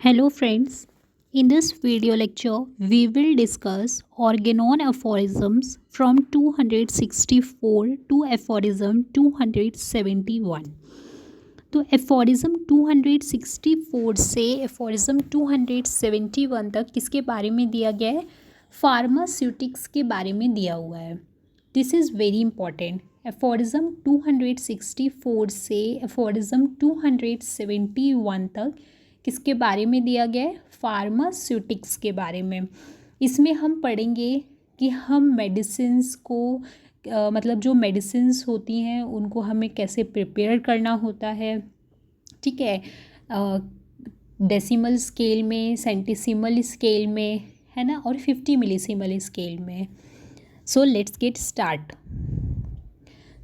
Hello friends, in this video lecture we will discuss organon aphorisms from 264 to aphorism 271. तो aphorism 264 से aphorism 271 तक किसके बारे में दिया गया है? फार्मास्यूटिक्स के बारे में दिया हुआ है. This is very important. Aphorism 264 से एफोरिज्म 271 तक किसके बारे में दिया गया है? फार्मास्यूटिक्स के बारे में. इसमें हम पढ़ेंगे कि हम मेडिसिन्स को मतलब जो मेडिसिन्स होती हैं उनको हमें कैसे प्रिपेयर करना होता है. ठीक है, डेसिमल स्केल में, सेंटिसिमल स्केल में, है ना, और 50 मिलीसिमल स्केल में. So let's get start.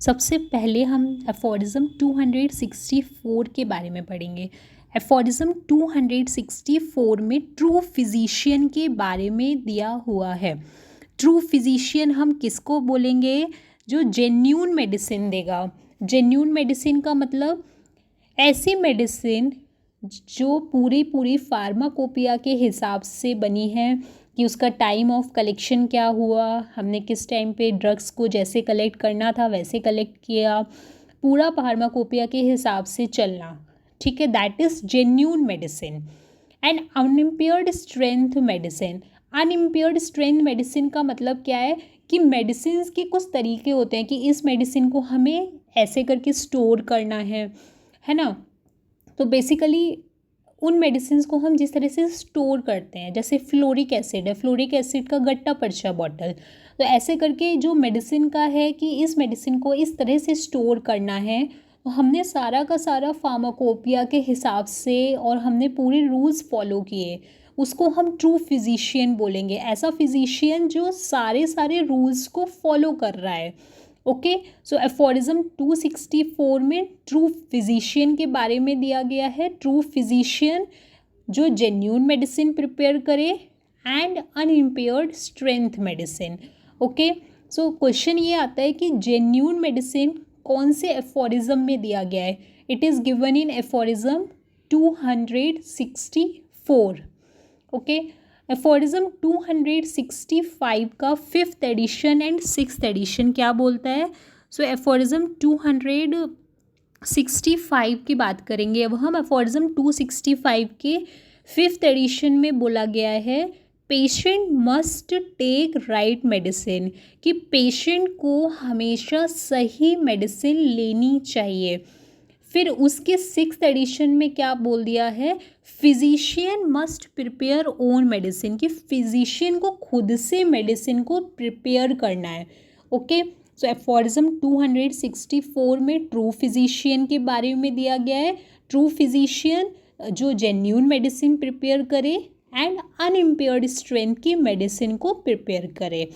सबसे पहले हम एफोरिज्म 264 के बारे में पढ़ेंगे. एफोरिज्म 264 में ट्रू फिजिशियन के बारे में दिया हुआ है. ट्रू फिजिशियन हम किसको बोलेंगे? जो जेन्यून मेडिसिन देगा. जेन्यून मेडिसिन का मतलब ऐसी मेडिसिन जो पूरी फार्माकोपिया के हिसाब से बनी है कि उसका टाइम ऑफ कलेक्शन क्या हुआ, हमने किस टाइम पे ड्रग्स को जैसे कलेक्ट करना था वैसे कलेक्ट किया, पूरा फार्माकोपिया के हिसाब से चलना. ठीक है, that is genuine medicine. And unimpaired strength medicine. Unimpaired strength medicine का मतलब क्या है कि मेडिसिन के कुछ तरीके होते हैं कि इस मेडिसिन को हमें ऐसे करके स्टोर करना है ना. तो बेसिकली उन मेडिसिन को हम जिस तरह से स्टोर करते हैं, जैसे फ्लोरिक एसिड है, फ्लोरिक एसिड का गट्टा पर्चा बॉटल, तो ऐसे करके जो मेडिसिन का है कि इस मेडिसिन को इस तरह से स्टोर करना है, तो हमने सारा का सारा फार्माकोपिया के हिसाब से और हमने पूरे रूल्स फॉलो किए, उसको हम ट्रू फिजिशियन बोलेंगे. ऐसा फिजिशियन जो सारे रूल्स को फॉलो कर रहा है. ओके, सो एफोरिज्म 264 में ट्रू फिजिशियन के बारे में दिया गया है. ट्रू फिजिशियन जो जेन्यून मेडिसिन प्रिपेयर करे and unimpaired strength medicine. Okay, so question ये आता है कि जेन्यून मेडिसिन कौन से एफोरिज्म में दिया गया है? It is given in aphorism 264. Okay, aphorism 265 का 5th addition and 6th addition क्या बोलता है? सो एफोरिज्म 265 की बात करेंगे अब हम. एफोरिज्म 265 के 5th एडिशन में बोला गया है patient must take right medicine, कि पेशेंट को हमेशा सही मेडिसिन लेनी चाहिए. फिर उसके 6th एडिशन में क्या बोल दिया है? Physician must prepare own medicine, कि फिजिशियन को खुद से मेडिसिन को प्रिपेयर करना है. ओके, सो एफोरिज्म 264 में ट्रू फिजिशियन के बारे में दिया गया है. ट्रू फिजिशियन जो जेन्यून मेडिसिन प्रिपेयर करे एंड अनइम्पेयर्ड स्ट्रेंथ की मेडिसिन को प्रिपेयर करे.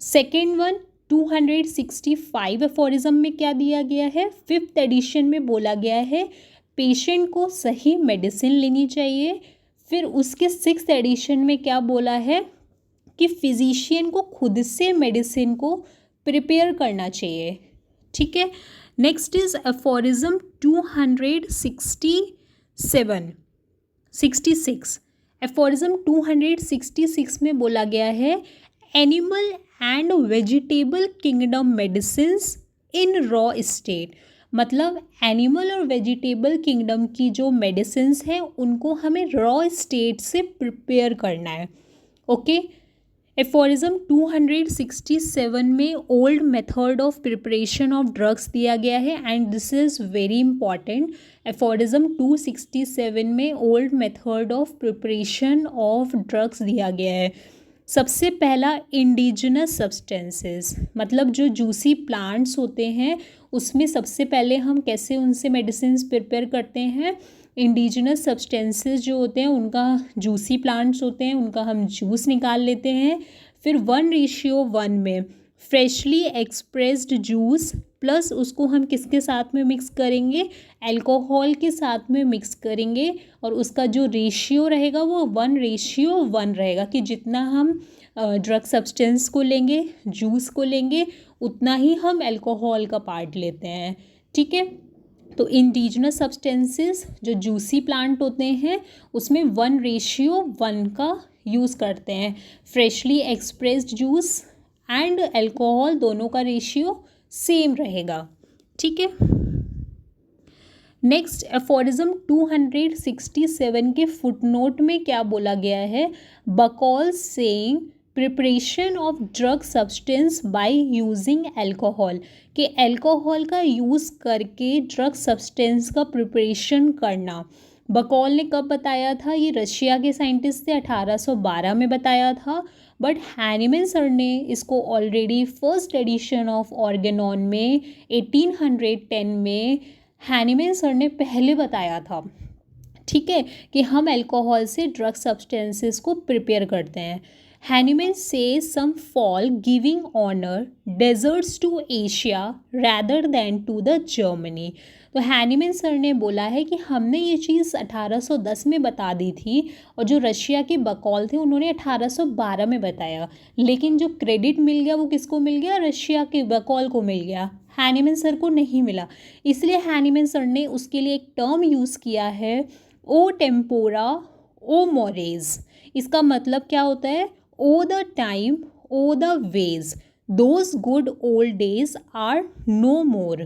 सेकेंड वन 265 एफोरिज्म में क्या दिया गया है? 5th एडिशन में बोला गया है पेशेंट को सही मेडिसिन लेनी चाहिए. फिर उसके 6th एडिशन में क्या बोला है कि फिजिशियन को खुद से मेडिसिन को प्रिपेयर करना चाहिए. ठीक है, नेक्स्ट इज एफोरिज्म 266. एफोरिज्म 266 में बोला गया है animal and vegetable kingdom medicines in raw state. मतलब एनिमल और वेजिटेबल किंगडम की जो मेडिसिन्स हैं उनको हमें रॉ स्टेट से प्रिपेयर करना है. ओके, एफोरिज्म 267 में old method of preparation of drugs दिया गया है and this is very important. Aphorism 267 में old method of preparation of drugs दिया गया है. सबसे पहला इंडिजिनस सब्सटेंसेस, मतलब जो जूसी प्लांट्स होते हैं उसमें सबसे पहले हम कैसे उनसे मेडिसिन्स प्रिपेयर करते हैं. इंडिजिनस सब्सटेंसेस जो होते हैं उनका जूसी प्लांट्स होते हैं उनका हम जूस निकाल लेते हैं. फिर 1:1 में फ्रेशली एक्सप्रेस्ड जूस प्लस उसको हम किसके साथ में मिक्स करेंगे? अल्कोहल के साथ में मिक्स करेंगे और उसका जो रेशियो रहेगा वो 1:1 रहेगा, कि जितना हम ड्रग सब्सटेंस को लेंगे, जूस को लेंगे, उतना ही हम अल्कोहल का पार्ट लेते हैं. ठीक है, तो इंडिजिनस सब्सटेंसेस जो जूसी प्लांट होते हैं उसमें 1:1 का यूज़ करते हैं। Freshly expressed juice and alcohol दोनों का रेशियो सेम रहेगा। ठीक है। नेक्स्ट एफोरिज्म 267 के फुटनोट में क्या बोला गया है? बकॉल saying preparation of drug substance by using alcohol, कि अल्कोहल का यूज़ करके ड्रग सब्सटेंस का प्रिपरेशन करना। बकॉल ने कब बताया था? ये रशिया के साइंटिस्ट ने 1812 में बताया था, बट हैनीमैन सर ने इसको already first edition of Organon में 1810 में हैनीमैन सर ने पहले बताया था। ठीक है, कि हम अल्कोहल से ड्रग सब्सटेंसेस को प्रिपेयर करते हैं। हैनीमैन से some fall giving honour deserts to Asia rather than to the Germany. तो हैनीमैन सर ने बोला है कि हमने ये चीज़ 1810 में बता दी थी और जो रशिया के बकॉल थे उन्होंने 1812 में बताया, लेकिन जो क्रेडिट मिल गया वो किसको मिल गया? रशिया के बकॉल को मिल गया, हैनीमैन सर को नहीं मिला। इसलिए हैनीमैन सर ने उसके लिए एक टर्म यूज़ किया है, ओ टेम्पोरा ओ मोरेज। इसका मतलब क्या होता है? O the time o the ways those good old days are no more.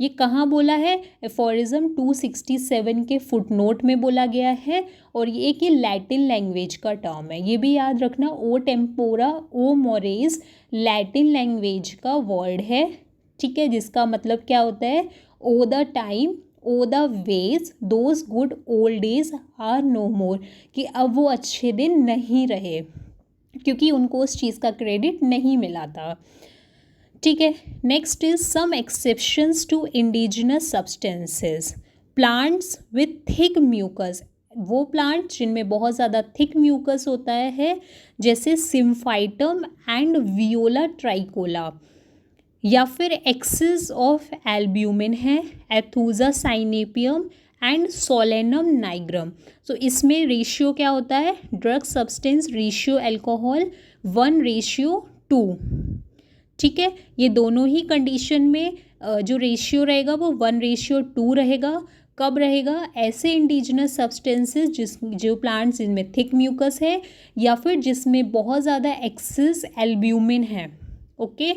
ये कहाँ बोला है? एफोरिज्म 267 के फुटनोट में बोला गया है और ये एक लैटिन लैंग्वेज का टर्म है, ये भी याद रखना। O tempora o mores Latin language का वर्ड है। ठीक है, जिसका मतलब क्या होता है? O the time o the ways those good old days are no more, कि अब वो अच्छे दिन नहीं रहे, क्योंकि उनको उस चीज़ का क्रेडिट नहीं मिला था। ठीक है। Next is some exceptions to indigenous substances. Plants with thick mucus, वो प्लांट जिनमें बहुत ज़्यादा थिक म्यूकस होता है, जैसे सिम्फाइटम एंड वियोला ट्राइकोला, या फिर एक्सेस ऑफ एल्ब्यूमिन है, एथुसा साइनेपियम एंड सोलेनम नाइग्रम। तो इसमें रेशियो क्या होता है? Drug substance ratio alcohol 1:2। ठीक है, ये दोनों ही कंडीशन में जो रेशियो रहेगा वो 1:2 रहेगा। कब रहेगा? ऐसे इंडिजिनस सब्सटेंसेस जो प्लांट्स जिनमें थिक म्यूकस है या फिर जिसमें बहुत ज़्यादा एक्सेस एल्ब्यूमिन है। ओके,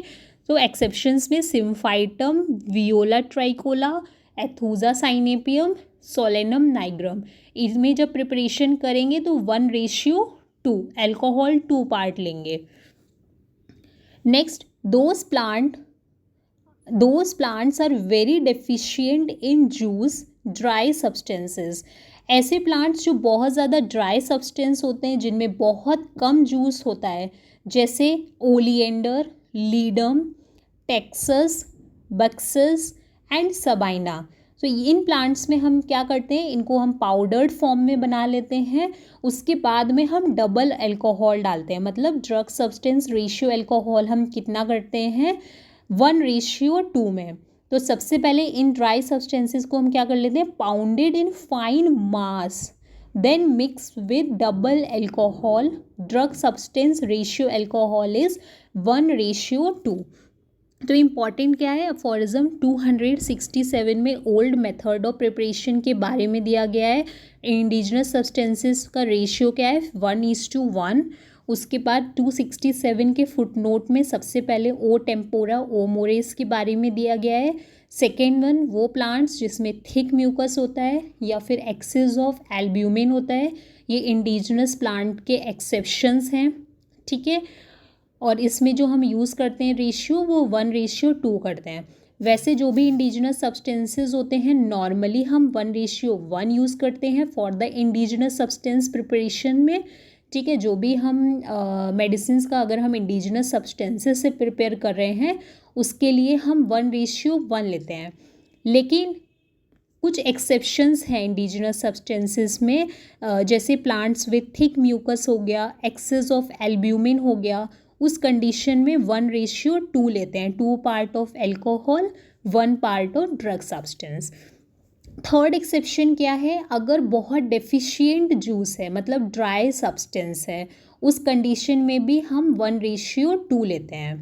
तो एक्सेप्शंस में Symphytum, Viola tricolor, Aethusa cynapium, Solanum nigrum. इसमें जब प्रिपरेशन करेंगे तो 1:2 अल्कोहल 2 पार्ट लेंगे। Next, those plants are very deficient in juice dry substances. ऐसे प्लांट्स जो बहुत ज़्यादा ड्राई सब्सटेंस होते हैं, जिनमें बहुत कम जूस होता है, जैसे oleander, ledum, taxus, buxus and sabina. तो इन प्लांट्स में हम क्या करते हैं? इनको हम पाउडर्ड फॉर्म में बना लेते हैं, उसके बाद में हम डबल अल्कोहल डालते हैं। मतलब ड्रग सब्सटेंस रेशियो अल्कोहल हम कितना करते हैं? 1:2 में। तो सबसे पहले इन ड्राई सब्सटेंसेस को हम क्या कर लेते हैं? Pounded in fine mass, then mix with double alcohol. Drug substance ratio alcohol is 1:2। तो इम्पॉर्टेंट क्या है? अफोरिज्म 267 में ओल्ड मेथड ऑफ प्रिपरेशन के बारे में दिया गया है। इंडिजिनस सब्सटेंसेस का रेशियो क्या है? 1:1। उसके बाद 267 के फुटनोट में सबसे पहले ओ टेम्पोरा ओ मोरेस के बारे में दिया गया है। सेकेंड वन, वो प्लांट्स जिसमें थिक म्यूकस होता है या फिर एक्सेस ऑफ एल्ब्यूमिन होता है, ये इंडिजिनस प्लांट के एक्सेप्शंस हैं। ठीक है, और इसमें जो हम यूज़ करते हैं रेशियो वो 1:2 करते हैं। वैसे जो भी इंडिजिनस सब्सटेंसेस होते हैं नॉर्मली हम 1:1 यूज़ करते हैं for the indigenous substance preparation में। ठीक है, जो भी हम मेडिसिन का अगर हम इंडिजिनस सब्सटेंसेस से प्रिपेयर कर रहे हैं उसके लिए हम 1:1 लेते हैं। लेकिन कुछ एक्सेप्शंस हैं इंडिजिनस सब्सटेंसेस में, जैसे प्लांट्स विथ थिक म्यूकस हो गया, एक्सेस ऑफ एल्ब्यूमिन हो गया, उस कंडीशन में 1:2 लेते हैं। 2 part of alcohol, 1 part of drug substance. Third exception क्या है? अगर बहुत डेफिशिएंट जूस है, मतलब ड्राई सब्सटेंस है, उस कंडीशन में भी हम 1:2 लेते हैं।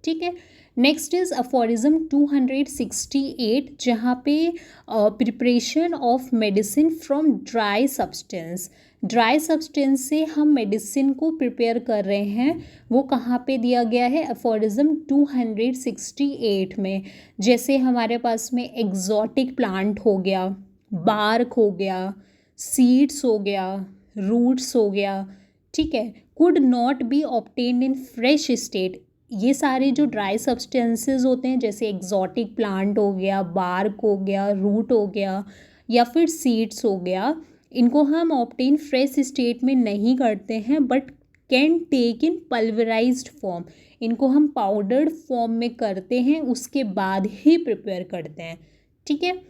ठीक है, नेक्स्ट इज अफोरिज्म 268, जहाँ पे preparation of medicine from dry substance, dry substance से हम मेडिसिन को प्रिपेयर कर रहे हैं, वो कहाँ पे दिया गया है, अफोरिज्म 268 में। जैसे हमारे पास में एग्जॉटिक प्लांट हो गया, बार्क हो गया, सीड्स हो गया, रूट्स हो गया, ठीक है, could not be obtained in fresh state. ये सारे जो ड्राई सब्सटेंसेस होते हैं, जैसे एग्जॉटिक प्लांट हो गया, बार्क हो गया, रूट हो गया, या फिर सीड्स हो गया, इनको हम ऑब्टेन फ्रेश स्टेट में नहीं करते हैं, but can take in pulverised form, इनको हम पाउडर्ड फॉर्म में करते हैं, उसके बाद ही प्रिपेयर करते हैं, ठीक है।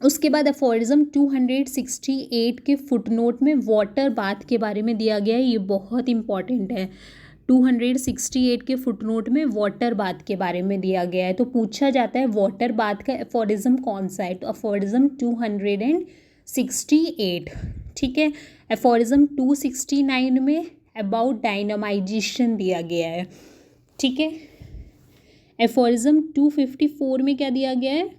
उसके बाद अफोरिज्म 268 के फुटनोट में वाटर बाथ के बारे में दिया गया है, ये बहुत इंपॉर्टेंट है। 268 के फुटनोट में वाटर बाथ के बारे में दिया गया है, तो पूछा जाता है वाटर बाथ का अफोरिज्म कौन सा है, तो अफोरिज्म 268, ठीक है। अफोरिज्म 269 में अबाउट डायनामाइजेशन दिया गया है, ठीक है। अफोरिज्म 254 में क्या दिया गया है,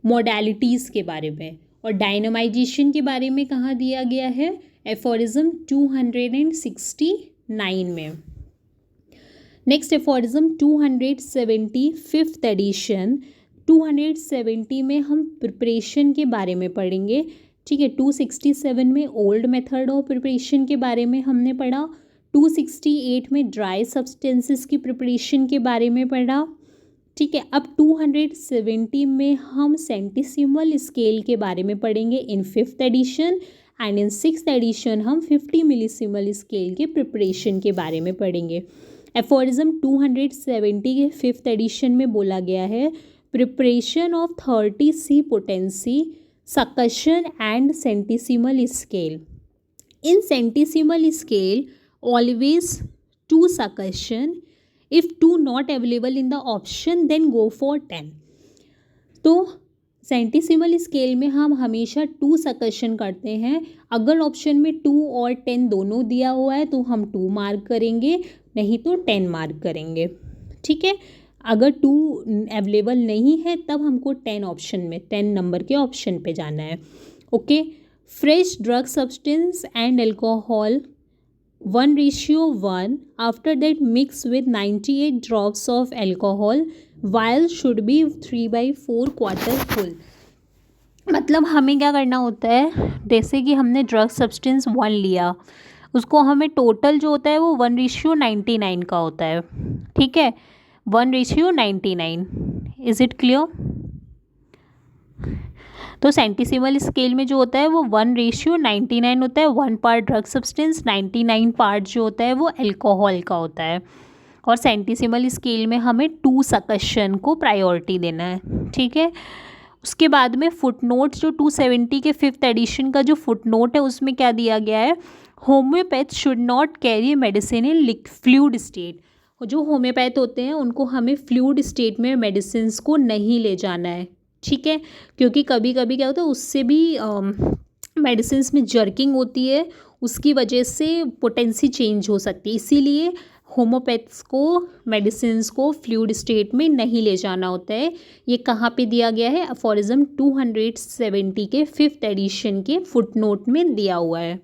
मोडालिटीज़ के बारे में, और डायनामाइजेशन के बारे में कहाँ दिया गया है, एफोरिज्म 269 में। नेक्स्ट एफोरिज्म 270 फिफ्थ एडिशन, 270 में हम प्रिपरेशन के बारे में पढ़ेंगे, ठीक है। 267 में ओल्ड मेथड ऑफ प्रिपरेशन के बारे में हमने पढ़ा, 268 में ड्राई सब्सटेंसेस की प्रिपरेशन के बारे में पढ़ा, ठीक है। अब 270 में हम सेंटीसिमल स्केल के बारे में पढ़ेंगे in fifth edition, and in sixth addition हम 50 मिलीसिमल स्केल के प्रिपरेशन के बारे में पढ़ेंगे। एफोरिज्म 270 के फिफ्थ एडिशन में बोला गया है, preparation of 30 C potency suction and centesimal scale. In centesimal scale always 2 suction, if 2 not available in the option then go for 10। तो सेंटीसिमल स्केल में हम हमेशा 2 सक्शन करते हैं, अगर ऑप्शन में 2 और 10 दोनों दिया हुआ है तो हम 2 मार्क करेंगे, नहीं तो 10 मार्क करेंगे, ठीक है। अगर 2 अवेलेबल नहीं है तब हमको 10 ऑप्शन में 10 नंबर के ऑप्शन पे जाना है, okay. Fresh drug substance and alcohol 1:1, after that mix with 98 drops of alcohol, vial should be 3/4 quarter full। मतलब हमें क्या करना होता है, जैसे कि हमने ड्रग सब्सटेंस 1 लिया, उसको हमें टोटल जो होता है वो 1:99 का होता है, ठीक है, 1:99। Is it clear? तो सेंटीसिमल स्केल में जो होता है वो 1:99 होता है, 1 पार्ट ड्रग सब्सटेंस, 99 पार्ट जो होता है वो अल्कोहल का होता है, और सेंटीसिमल स्केल में हमें 2 सक्शन को प्रायोरिटी देना है, ठीक है। उसके बाद में फुटनोट जो 270 के फिफ्थ एडिशन का जो फुटनोट है उसमें क्या दिया गया है, homeopath should not carry medicine in fluid state. जो होम्योपैथ होते हैं उनको हमें फ्लूइड स्टेट में मेडिसिन को नहीं ले जाना है, ठीक है, क्योंकि कभी कभी क्या होता है उससे भी मेडिसिन में जर्किंग होती है, उसकी वजह से पोटेंसी चेंज हो सकती है, इसीलिए होम्योपैथ्स को मेडिसिन को फ्लूइड स्टेट में नहीं ले जाना होता है। ये कहाँ पे दिया गया है, अफोरिज्म 270 के फिफ्थ एडिशन के फुटनोट में दिया हुआ है,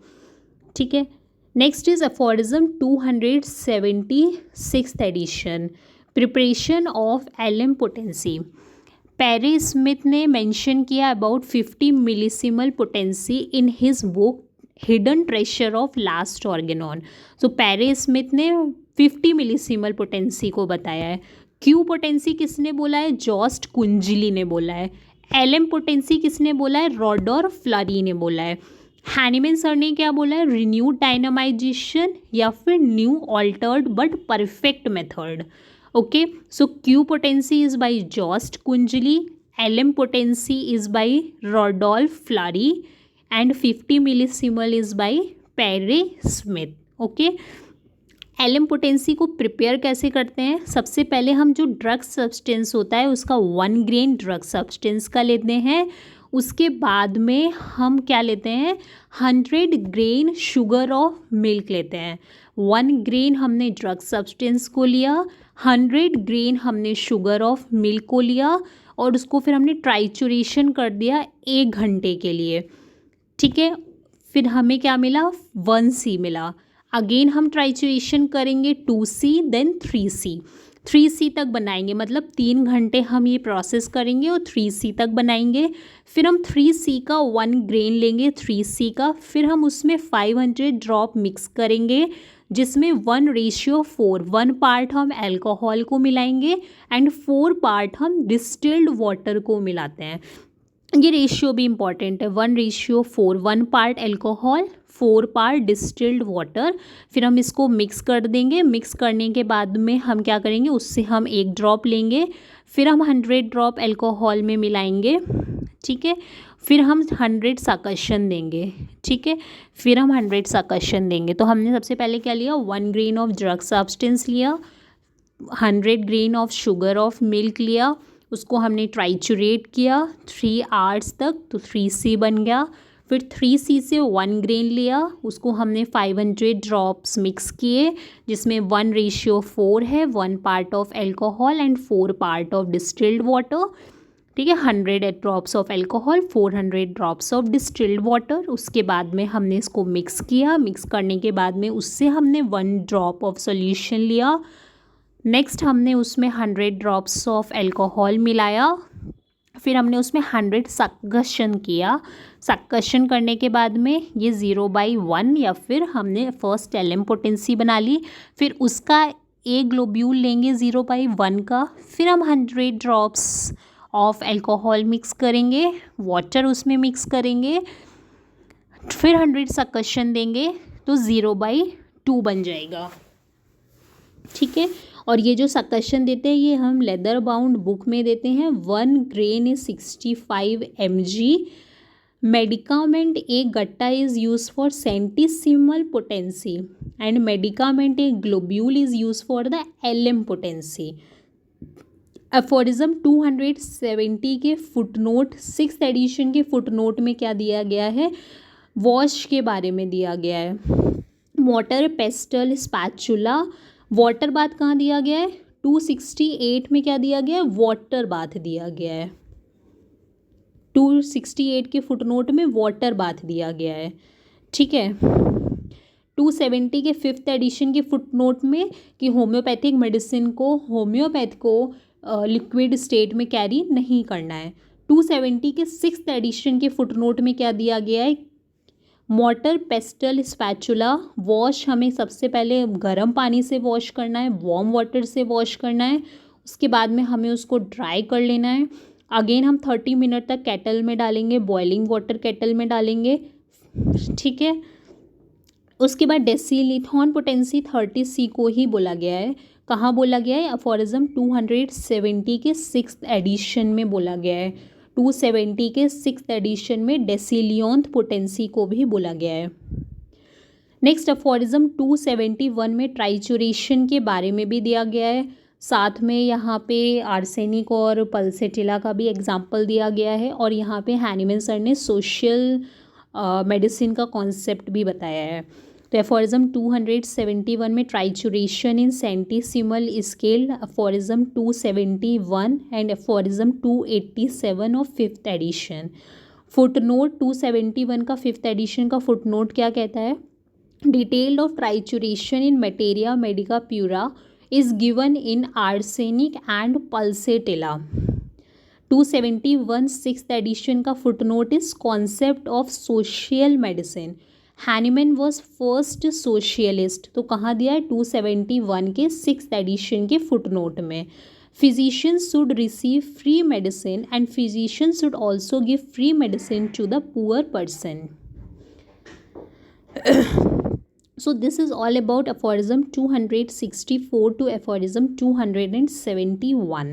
ठीक है। Next is aphorism 276th edition, preparation of LM potency. Perry Smith ने मेंशन किया about 50 millesimal potency in his book hidden treasure of last organon. So Perry Smith ने 50 मिलीसिमल पोटेंसी को बताया है। क्यू पोटेंसी किसने बोला है, जॉस्ट कुंजली ने बोला है। एलएम पोटेंसी किसने बोला है, रॉडोल्फ फ्लरी ने बोला है। हैनीमैन सर ने क्या बोला है, रिन्यूड डायनामाइजेशन या फिर new altered but perfect method. Okay, so Q potency is by Jost Kunzli, LM potency is by Rudolf Flury and 50 millesimal is by Perry Smith. Okay, LM potency को prepare कैसे करते हैं, सबसे पहले हम जो ड्रग सब्सटेंस होता है उसका 1 ग्रेन ड्रग सब्सटेंस का लेते हैं। उसके बाद में हम क्या लेते हैं, 100 ग्रेन शुगर ऑफ मिल्क लेते हैं। 1 ग्रेन हमने ड्रग सब्सटेंस को लिया, 100 ग्रेन हमने शुगर ऑफ मिल्क को लिया और उसको फिर हमने ट्राइचुरेशन कर दिया 1 घंटे के लिए, ठीक है। फिर हमें क्या मिला, 1C मिला। अगेन हम ट्राइचुरेशन करेंगे 2C देन 3C, 3C तक बनाएंगे, मतलब 3 घंटे हम ये प्रोसेस करेंगे और 3C तक बनाएंगे। फिर हम 3C का 1 ग्रेन लेंगे 3C का, फिर हम उसमें 500 ड्रॉप मिक्स करेंगे जिसमें 1:4, 1 पार्ट हम अल्कोहल को मिलाएंगे एंड 4 पार्ट हम डिस्टिल्ड वाटर को मिलाते हैं। ये रेशियो भी इम्पॉर्टेंट है, 1:4, 1 part alcohol 4 part distilled water. फिर हम इसको मिक्स कर देंगे। मिक्स करने के बाद में हम क्या करेंगे, उससे हम 1 ड्रॉप लेंगे, फिर हम 100 ड्रॉप अल्कोहल में मिलाएंगे, ठीक है। फिर हम 100 सकशन देंगे, ठीक है। फिर हम 100 सकशन देंगे। तो हमने सबसे पहले क्या लिया, 1 ग्रेन ऑफ ड्रग सब्सटेंस लिया, 100 grain of sugar of milk लिया, उसको हमने ट्राइचुरेट किया 3 आवर्स तक, तो 3C बन गया। फिर 3C से 1 ग्रेन लिया, उसको हमने 500 ड्रॉप्स मिक्स किए जिसमें 1:4 है, 1 part of alcohol and 4 part of distilled water, ठीक है। 100 drops of alcohol, 400 drops of distilled water. उसके बाद में हमने इसको मिक्स किया। मिक्स करने के बाद में उससे हमने 1 ड्रॉप ऑफ सोल्यूशन लिया। नेक्स्ट हमने उसमें 100 ड्रॉप्स ऑफ अल्कोहल मिलाया, फिर हमने उसमें 100 सक्शन किया। सक्शन करने के बाद में ये 0/1 या फिर हमने फर्स्ट LM पोटेंसी बना ली। फिर उसका एक ग्लोब्यूल लेंगे 0/1 का, फिर हम 100 ड्रॉप्स ऑफ अल्कोहल मिक्स करेंगे, वाटर उसमें मिक्स करेंगे, फिर 100 सक्शन देंगे तो 0/2 बन जाएगा, ठीक है। और ये जो सक्शन देते हैं ये हम लेदर बाउंड बुक में देते हैं। 1 grain is 65 mg। Medicament a gutta is use for centesimal potency and medicament a globule is use for the LM potency. Aphorism 270 के फुटनोट 6th एडिशन के फुटनोट में क्या दिया गया है, वॉश के बारे में दिया गया है। Water pastel spatula, water bath कहाँ दिया गया है, 268 में क्या दिया गया है, वाटर बाथ दिया गया है। 268 के फुटनोट में वाटर बाथ दिया गया है, ठीक है। 270 के 5th एडिशन के फुटनोट में कि होम्योपैथिक मेडिसिन को होम्योपैथ को लिक्विड स्टेट में कैरी नहीं करना है। 270 के 6th एडिशन के फुटनोट में क्या दिया गया है, वाटर पेस्टल स्पैचुला वॉश हमें सबसे पहले गर्म पानी से वॉश करना है, वार्म वाटर से वॉश करना है, उसके बाद में हमें उसको ड्राई कर लेना है। अगेन हम 30 मिनट तक केटल में डालेंगे, बॉइलिंग वाटर केटल में डालेंगे, ठीक है। उसके बाद डेसीलिथॉन पोटेंसी 30C को ही बोला गया है। कहाँ बोला गया है, एफोरिज्म 270 के 6th एडिशन में बोला गया है। 270 के 6th एडिशन में डेसीलियोंथ पोटेंसी को भी बोला गया है। नेक्स्ट एफोरिज्म 271 में ट्राइचुरेशन के बारे में भी दिया गया है। साथ में यहाँ पे आर्सेनिक और पल्सेटिला का भी एग्जाम्पल दिया गया है और यहाँ पे हैनीमैन सर ने सोशल मेडिसिन का कॉन्सेप्ट भी बताया है। तो एफोरिज्म 271 में trituration in centesimal scale, aphorism 271 and aphorism 287 of 5th edition. Footnote 271 का 5th एडिशन का फुटनोट क्या कहता है, detail of trituration in materia medica pura is given in arsenic and pulsatilla। 271 6th edition का footnote is concept of social medicine। Hahnemann was first socialist, तो कहाँ दिया है 271 के 6th edition के footnote में। Physicians should receive free medicine and physicians should also give free medicine to the poor person। So this is all about aphorism 264 to aphorism 271.